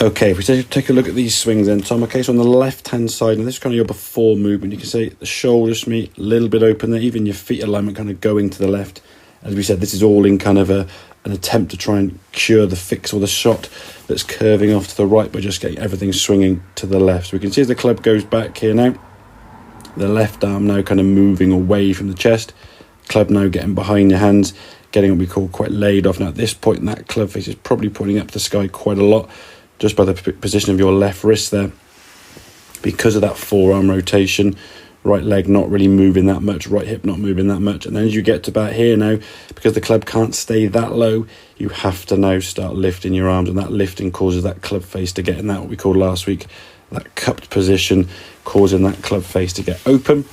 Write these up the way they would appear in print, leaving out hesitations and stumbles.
Okay, if we take a look at these swings then, Tom. Okay, so on the left-hand side, and this is kind of your before movement, you can see the shoulders meet a little bit open there, even your feet alignment kind of going to the left. As we said, this is all in kind of an attempt to try and cure the fix or the shot that's curving off to the right by just getting everything swinging to the left. So we can see as the club goes back here now, the left arm now kind of moving away from the chest, club now getting behind your hands, getting what we call quite laid off. Now at this point, that club face is probably pointing up to the sky quite a lot, just by the position of your left wrist there. Because of that forearm rotation, right leg not really moving that much, right hip not moving that much. And then as you get to about here now, because the club can't stay that low, you have to now start lifting your arms, and that lifting causes that club face to get in that, what we called last week, that cupped position, causing that club face to get open.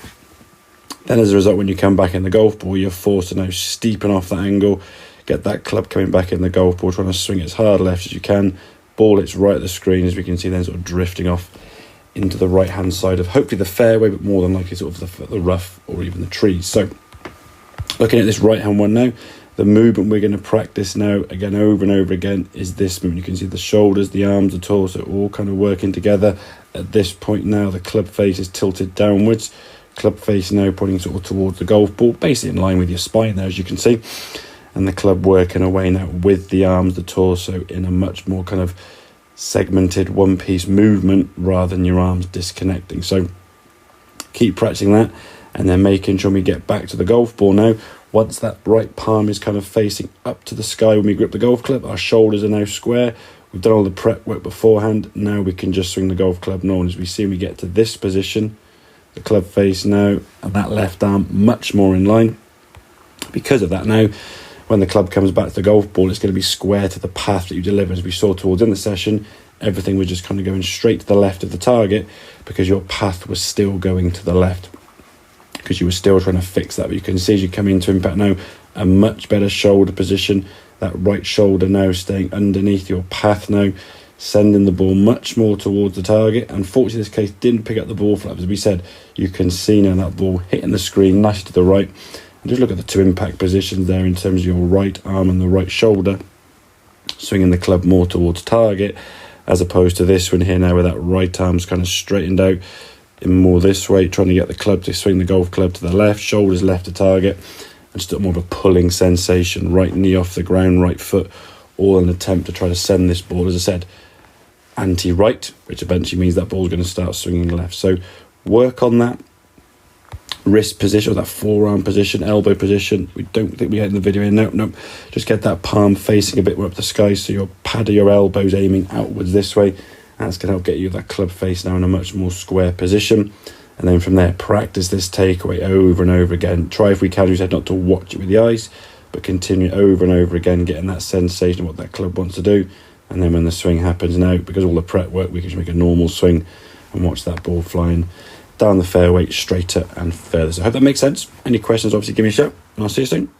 Then as a result, when you come back in the golf ball, you're forced to now steepen off that angle, get that club coming back in the golf ball, trying to swing it as hard left as you can. Ball it's right at the screen, as we can see, then sort of drifting off into the right hand side of hopefully the fairway, but more than likely sort of the rough or even the trees. So looking at this right hand one now, the movement we're going to practice now again over and over again is this movement. You can see the shoulders, the arms, the torso all kind of working together. At this point now, the club face is tilted downwards, club face now pointing sort of towards the golf ball, basically in line with your spine there, as you can see. And the club working away now with the arms, the torso, in a much more kind of segmented one-piece movement rather than your arms disconnecting. So keep practicing that, and then making sure we get back to the golf ball now. Once that right palm is kind of facing up to the sky when we grip the golf club, our shoulders are now square. We've done all the prep work beforehand. Now we can just swing the golf club normal. As we see, we get to this position, the club face now, and that left arm much more in line. Because of that now, when the club comes back to the golf ball, it's going to be square to the path that you deliver. As we saw towards in the session, everything was just kind of going straight to the left of the target because your path was still going to the left, because you were still trying to fix that. But you can see as you come into impact now, a much better shoulder position. That right shoulder now staying underneath your path now, sending the ball much more towards the target. Unfortunately, this case didn't pick up the ball flap. As we said, you can see now that ball hitting the screen nicely to the right. And just look at the two impact positions there in terms of your right arm and the right shoulder, swinging the club more towards target, as opposed to this one here now where that right arm's kind of straightened out in more this way, trying to get the club to swing the golf club to the left, shoulders left to target, and just more of a pulling sensation, right knee off the ground, right foot, all in an attempt to try to send this ball, as I said, anti-right, which eventually means that ball's going to start swinging left. So work on that wrist position, or that forearm position, elbow position. We don't think we had in the video here. Nope. Just get that palm facing a bit more up the sky, so your pad of your elbows aiming outwards this way. That's going to help get you that club face now in a much more square position. And then from there, practice this takeaway over and over again. Try, if we can, we said not to watch it with the eyes, but continue over and over again, getting that sensation of what that club wants to do. And then when the swing happens now, because all the prep work, we can just make a normal swing and watch that ball flying down the fairway, straighter and further. So I hope that makes sense. Any questions, obviously give me a shout, and I'll see you soon.